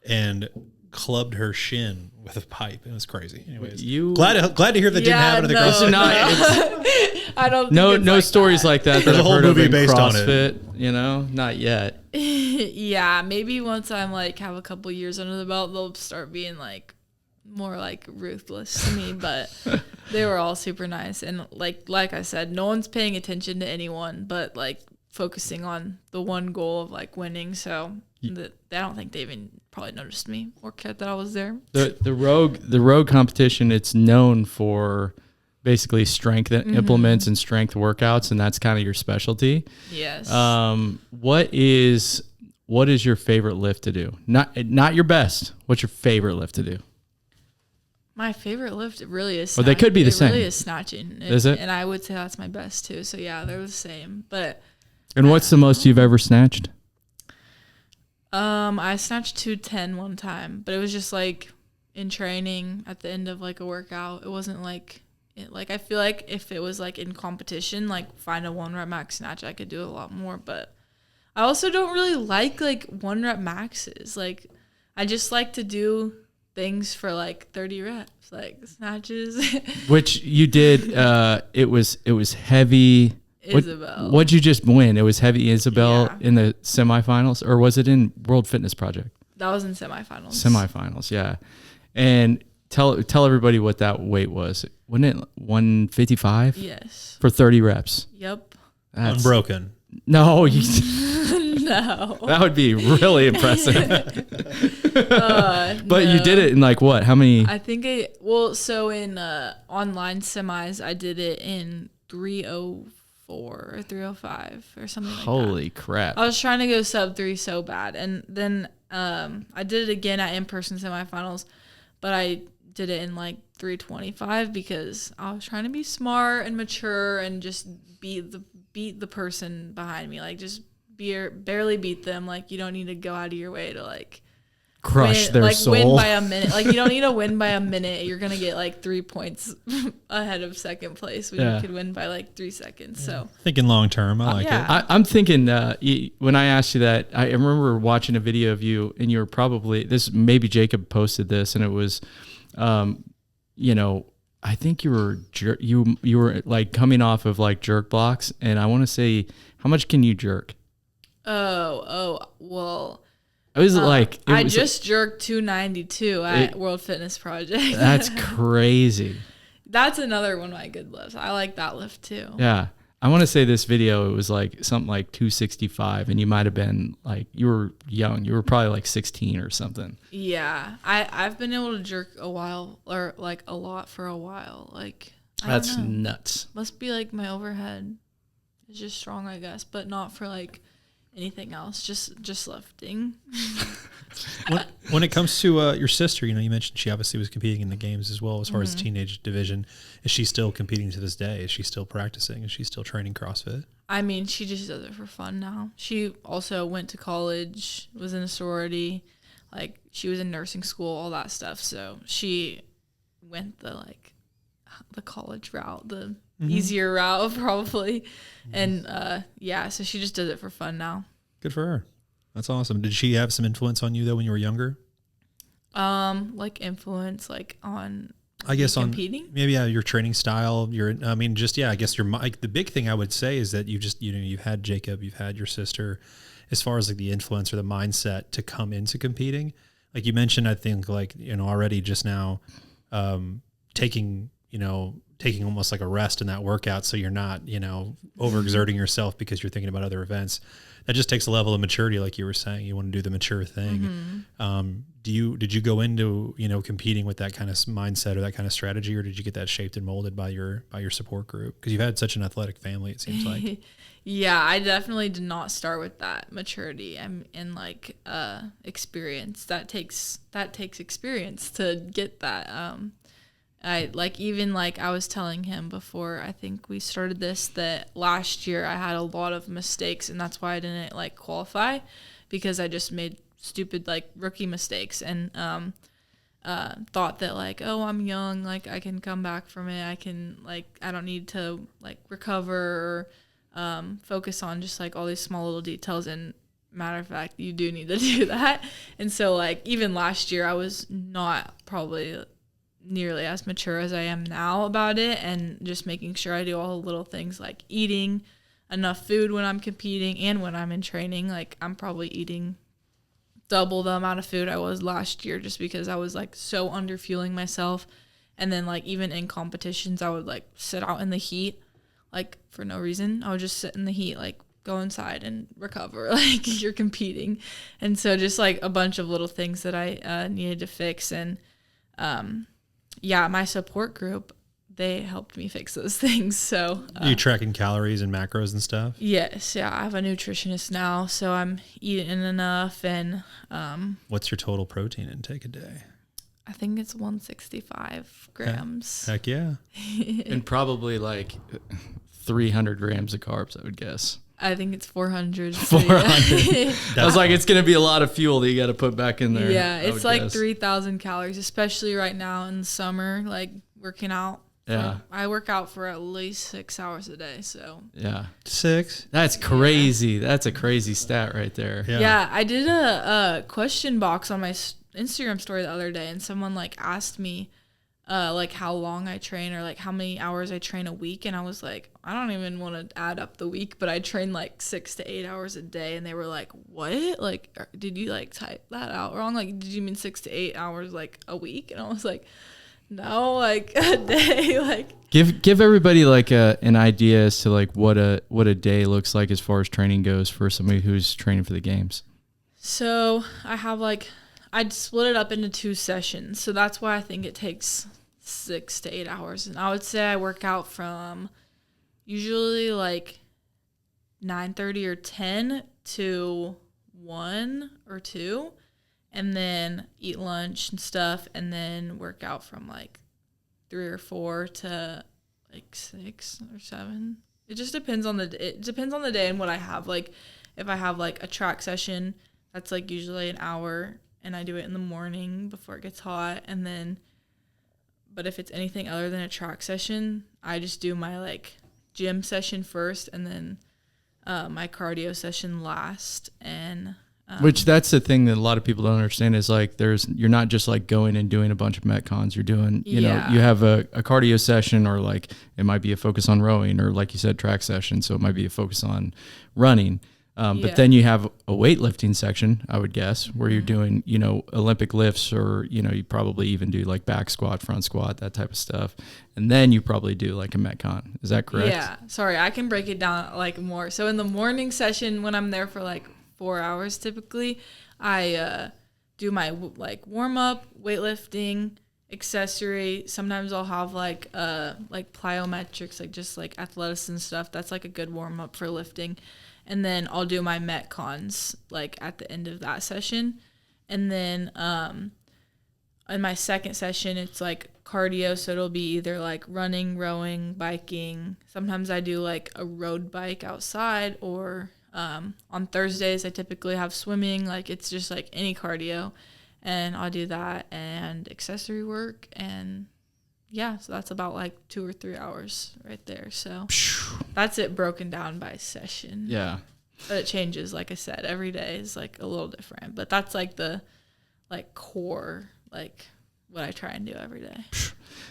and clubbed her shin with a pipe. It was crazy. Anyways, glad to hear that didn't happen to the girls. I don't. Think No it's stories like that. There's a whole movie based on it. CrossFit, not yet. Yeah, maybe once I'm like have a couple years under the belt, they'll start being like more like ruthless to me. But they were all super nice, and like I said, no one's paying attention to anyone, but like focusing on the one goal of like winning. So I don't think they even probably noticed me or cared that I was there. The rogue competition, it's known for basically strength implements and strength workouts, and that's kind of your specialty. Yes. What is your favorite lift to do? Not your best. What's your favorite lift to do? My favorite lift really is. Well, they could be the same. It really is snatching. Is it? And I would say that's my best too. So yeah, they're the same. But And what's the most you've ever snatched? I snatched 210 one time, but it was just like in training at the end of like a workout. It wasn't like I feel like if it was like in competition, like find a 1 rep max snatch, I could do a lot more. But I also don't really like 1 rep maxes. Like I just like to do things for like 30 reps, like snatches. Which you did. It was heavy. Isabel. What'd you just win? It was heavy Isabel Yeah. in the semifinals, or was it in World Fitness Project? That was in semifinals. Semifinals, yeah. And tell everybody what that weight was. Wasn't it 155? Yes. For 30 reps. Yep. That's, Unbroken. no, No. that would be really impressive. But No. you did it in like what? How many? I think so in online semis, I did it in 304 or 305 or something like that. Holy crap. I was trying to go sub 3 so bad. And then I did it again at in-person semifinals, but I did it in like 325 because I was trying to be smart and mature and just beat the person behind me. Like just barely beat them. Like you don't need to go out of your way to like Crush their like soul. win by a minute. Like you don't need to win by a minute. You're gonna get like 3 points ahead of second place when you could win by like 3 seconds. So Thinking long term, I like yeah. it. I'm thinking when I asked you that, I remember watching a video of you, and you were probably maybe Jacob posted this, and it was, I think you were you were like coming off of like jerk blocks, and I want to say, how much can you jerk? Well. It was I just jerked 292 at World Fitness Project. That's crazy. That's another one of my good lifts. I like that lift too. Yeah. I want to say this video, it was like something like 265, and you might have been like, you were young. You were probably like 16 or something. Yeah. I've been able to jerk a while, or like a lot for a while. Like, That's don't know. nuts. Must be like my overhead is just strong, I guess, but not for like anything else, just lifting. When it comes to your sister, you mentioned she obviously was competing in the games as well as far as the teenage division. Is she still competing to this day? Is she still practicing? Is she still training CrossFit? I mean, she just does it for fun now. She also went to college, was in a sorority, like she was in nursing school, all that stuff. So she went the college route, the easier route probably. And so she just does it for fun now. Good for her. That's awesome. Did she have some influence on you though when you were younger? Like influence like on I guess on competing? maybe your training style, I guess the big thing I would say is that you've had Jacob, you've had your sister, as far as like the influence or the mindset to come into competing. Like you mentioned, I think already just now, taking almost like a rest in that workout. So you're not, overexerting yourself because you're thinking about other events. That just takes a level of maturity. Like you were saying, you want to do the mature thing. Did you go into, competing with that kind of mindset or that kind of strategy, or did you get that shaped and molded by your support group? Cause you've had such an athletic family, it seems like. Yeah, I definitely did not start with that maturity and experience. That takes experience to get that. I was telling him before, I think we started this, that last year I had a lot of mistakes, and that's why I didn't qualify, because I just made stupid rookie mistakes and thought that I'm young, I can come back from it. I can I don't need to recover or focus on just all these small little details. And matter of fact, you do need to do that. And so even last year I was not probably nearly as mature as I am now about it, and just making sure I do all the little things like eating enough food when I'm competing and when I'm in training. I'm probably eating double the amount of food I was last year, just because I was so underfueling myself. And then even in competitions, I would sit out in the heat for no reason. I would just sit in the heat, go inside and recover, you're competing. And so just a bunch of little things that I needed to fix. And my support group, they helped me fix those things. So Are you tracking calories and macros and stuff? Yes, yeah, I have a nutritionist now, so I'm eating enough. And what's your total protein intake a day? I think it's 165 grams. Heck yeah. And probably 300 grams of carbs, I would guess. I think it's 400. 400. I was like, it's going to be a lot of fuel that you got to put back in there. Yeah, it's like 3,000 calories, especially right now in the summer, like working out. Yeah. I work out for at least 6 hours a day, so. Yeah. 6? That's crazy. Yeah. That's a crazy stat right there. Yeah, I did a question box on my Instagram story the other day, and someone like asked me like how long I train or like how many hours I train a week, and I was like, I don't even want to add up the week, but I train like 6 to 8 hours a day, and they were like, what? Like, did you like type that out wrong? Like, did you mean 6 to 8 hours like a week? And I was like, no, like a day. Like, give everybody like an idea as to like what a day looks like as far as training goes for somebody who's training for the games. So I have like, I'd split it up into 2 sessions, so that's why I think it takes 6 to 8 hours. And I would say I work out from usually like 9:30 or 10 to 1 or 2, and then eat lunch and stuff, and then work out from like 3 or 4 to like 6 or 7. It just depends on the day and what I have. Like if I have like a track session, that's like usually an hour, and I do it in the morning before it gets hot. And then, but if it's anything other than a track session, I just do my like gym session first, and then my cardio session last. And which that's the thing that a lot of people don't understand is like you're not just like going and doing a bunch of Metcons. You're doing, you know, you have a cardio session, or like it might be a focus on rowing, or like you said, track session. So it might be a focus on running. But then you have a weightlifting section, I would guess, where you're doing, you know, Olympic lifts, or, you know, you probably even do like back squat, front squat, that type of stuff. And then you probably do like a Metcon. Is that correct? Yeah. Sorry, I can break it down like more. So in the morning session, when I'm there for like 4 hours, typically, I do my like warm up, weightlifting, accessory. Sometimes I'll have like plyometrics, like just like athleticism stuff. That's like a good warm up for lifting. And then I'll do my Metcons like at the end of that session. And then in my second session, it's like cardio. So it'll be either like running, rowing, biking. Sometimes I do like a road bike outside, or on Thursdays, I typically have swimming. Like it's just like any cardio. And I'll do that and accessory work. And yeah, so that's about like 2 or 3 hours right there. So that's it broken down by session. Yeah. But it changes, like I said, every day is like a little different. But that's like the like core, like what I try and do every day.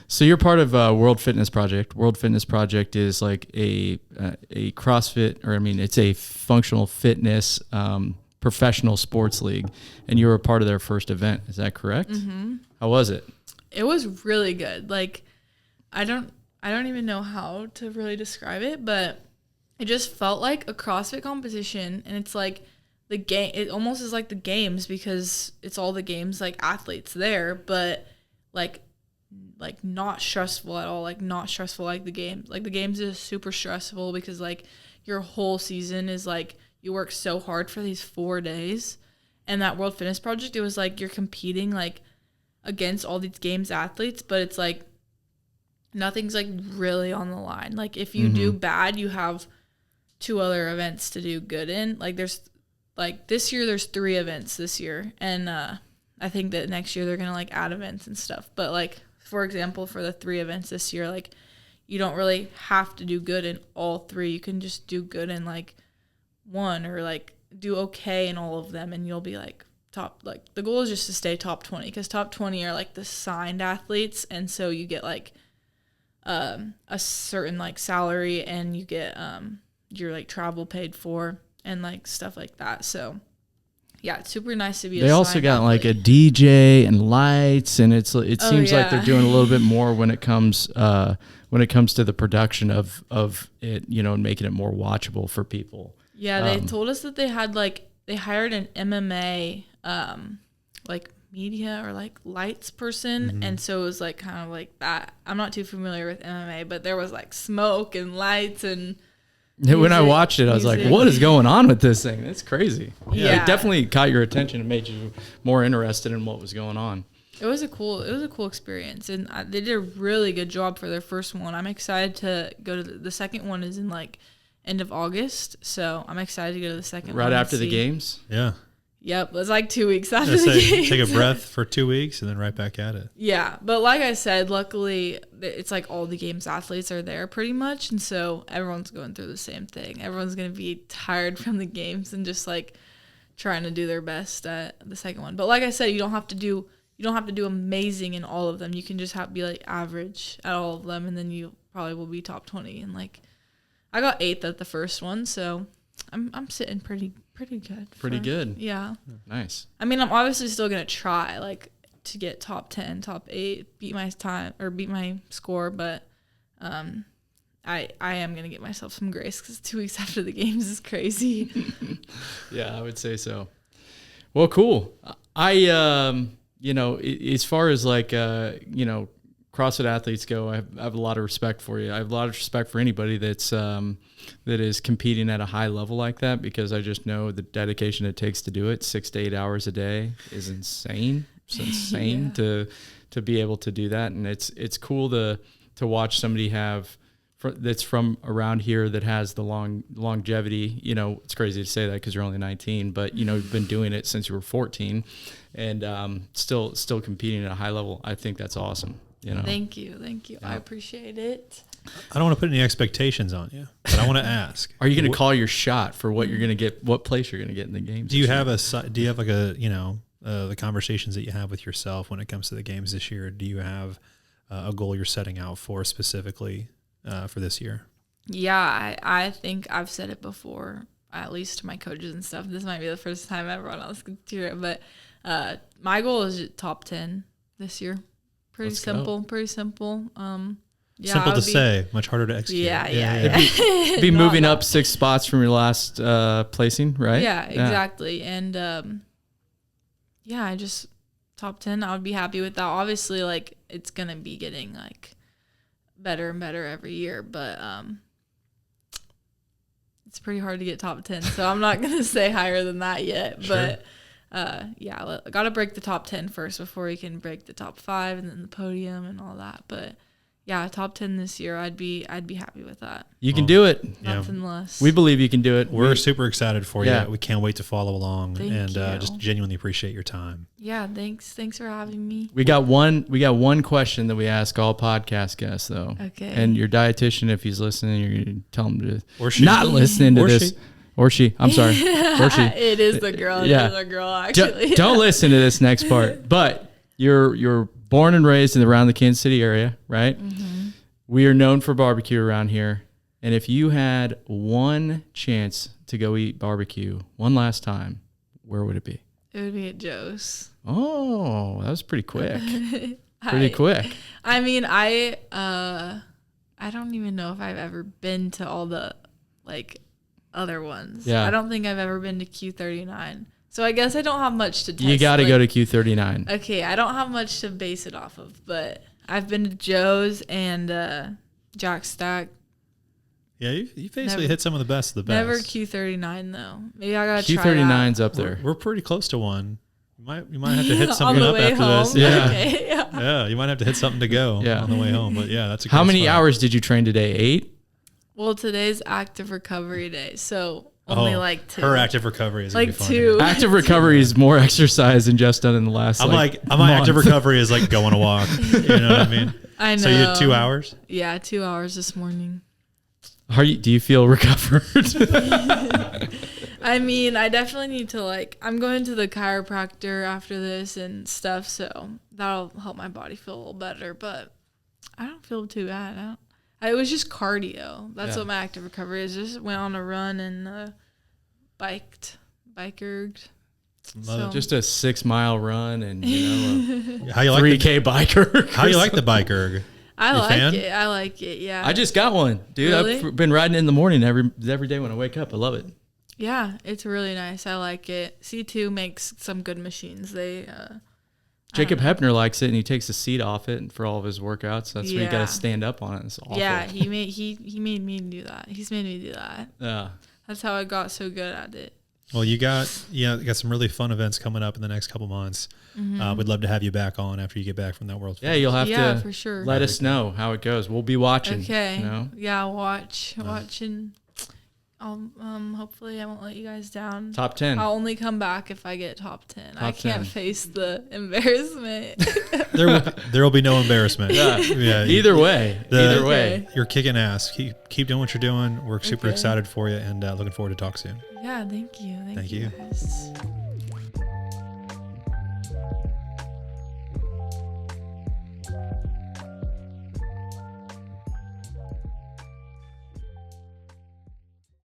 So you're part of World Fitness Project. World Fitness Project is like a CrossFit, or I mean, it's a functional fitness professional sports league, and you were a part of their first event. Is that correct? Mm-hmm. How was it? It was really good. Like, I don't even know how to really describe it, but it just felt like a CrossFit competition. And it's like the game, it almost is like the games, because it's all the games, like athletes there, but like not stressful at all. Like not stressful like the games. Like the games is super stressful, because like your whole season is like, you work so hard for these 4 days. And that World Fitness Project, it was like you're competing like against all these games athletes, but it's like nothing's like really on the line. Like if you do bad, you have 2 other events to do good in. Like there's like this year there's 3 events this year, and I think that next year they're gonna like add events and stuff. But like for example, for the 3 events this year, like you don't really have to do good in all 3. You can just do good in like 1, or like do okay in all of them, and you'll be like top. Like the goal is just to stay top 20, because top 20 are like the signed athletes, and so you get like a certain like salary, and you get your like travel paid for and like stuff like that. So yeah, it's super nice to be. They also got like a DJ and lights, and it seems like they're doing a little bit more when it comes to the production of it, you know, and making it more watchable for people. Yeah, they told us that they hired an MMA like media or like lights person, and so it was like kind of like that. I'm not too familiar with MMA, but there was like smoke and lights and music, when I watched it, I was like, what is going on with this thing? It's crazy. Yeah. It definitely caught your attention and made you more interested in what was going on. It was a cool experience, and they did a really good job for their first one. I'm excited to go to the second one is in like end of August. So I'm excited to go to the second one. Right after the games? Yeah. Yep, it's like 2 weeks after Just the say, games. take a breath for 2 weeks and then right back at it. Yeah, but like I said, luckily it's like all the games athletes are there pretty much, and so everyone's going through the same thing. Everyone's gonna be tired from the games and just like trying to do their best at the second one. But like I said, you don't have to do amazing in all of them. You can just be like average at all of them, and then you probably will be top 20. And like I got 8th at the first one, so I'm sitting pretty good. Pretty good. Yeah. Nice. I mean, I'm obviously still gonna try like to get top 10, top 8, beat my time or beat my score, but I am gonna get myself some grace because 2 weeks after the games is crazy. Yeah, I would say so. Well, cool. I as far as like CrossFit athletes go, I have a lot of respect for you. I have a lot of respect for anybody that is competing at a high level like that, because I just know the dedication it takes to do it. 6 to 8 hours a day is insane. It's insane to be able to do that, and it's cool to watch somebody that's from around here that has the longevity. It's crazy to say that because you're only 19, but you've been doing it since you were 14, and still competing at a high level. I think that's awesome. Thank you. Yeah. I appreciate it. I don't want to put any expectations on you, but I want to ask: Are you going to call your shot for what you're going to get, what place you're going to get in the games? Do you have like the conversations that you have with yourself when it comes to the games this year? Do you have a goal you're setting out for specifically for this year? Yeah, I think I've said it before, at least to my coaches and stuff. This might be the first time everyone else can hear it, but my goal is top 10 this year. Pretty simple. Yeah, Simple to say, much harder to execute. Yeah. It'd be moving up 6 spots from your last placing, right? Yeah, exactly. And I just top 10. I would be happy with that. Obviously, like it's gonna be getting like better and better every year, but it's pretty hard to get top 10. So I'm not gonna say higher than that yet. Sure. But I got to break the top 10 first before we can break the top 5 and then the podium and all that. But yeah, top 10 this year, I'd be happy with that. You can do it. Nothing less. We believe you can do it. We're super excited for you. Yeah. We can't wait to follow along. Thank and you. Just genuinely appreciate your time. Yeah, thanks for having me. We got one question that we ask all podcast guests though. Okay. And your dietitian, if he's listening, you're going to tell him to Or she. not listening to Or this. she. Or she. I'm sorry. Or she. It is the girl. Yeah. It is the girl, actually. Don't listen to this next part. But you're born and raised around the Kansas City area, right? Mm-hmm. We are known for barbecue around here. And if you had one chance to go eat barbecue one last time, where would it be? It would be at Joe's. Oh, that was pretty quick. Quick. I mean, I don't even know if I've ever been to all the like other ones. Yeah. I don't think I've ever been to Q39. So I guess I don't have much to test. You got to go to Q39. Okay, I don't have much to base it off of, but I've been to Joe's and Jack Stack. Yeah, you basically hit some of the best of the best. Never Q39 though. Maybe I gotta try Q39's that. up there. We're pretty close to one. You might have to hit something on the up way after home. this. Yeah. Okay, yeah. Yeah, you might have to hit something to go on the way home. But yeah, that's a great How many spot. hours did you train today? 8? Well, today's active recovery day, so only like 2. Her active recovery is Like gonna be fun 2. to Active recovery is more exercise than just done in the last. I'm month. active recovery is like going a walk. You know what I mean? I know. So you had 2 hours? Yeah, 2 hours this morning. Do you feel recovered? I mean, I definitely need to I'm going to the chiropractor after this and stuff, so that'll help my body feel a little better, but I don't feel too bad. It was just cardio. That's what my active recovery is. Just went on a run and bikerged. So. Just a 6 mile run and How you like 3K biker. How you like the bike erg? I like it. Yeah. I just got one, dude. Really? I've been riding it in the morning every day when I wake up. I love it. Yeah, it's really nice. I like it. C2 makes some good machines. Jacob Hepner likes it, and he takes the seat off it for all of his workouts. That's why you got to stand up on it. It's awful. Yeah, he made me do that. He's made me do that. Yeah. That's how I got so good at it. Well, you got some really fun events coming up in the next couple months. Mm-hmm. We'd love to have you back on after you get back from that World Yeah, Fest. you'll have to for sure. let us know how it goes. We'll be watching. Okay. You know? Yeah, watch and Hopefully I won't let you guys down. Top 10. I'll only come back if I get top 10. I Top can't 10. face the embarrassment. There will be no embarrassment. Yeah. Either way. Either way. You're kicking ass. Keep doing what you're doing. We're super Okay. excited for you and looking forward to talk soon. Yeah, thank you. Thank you. Guys.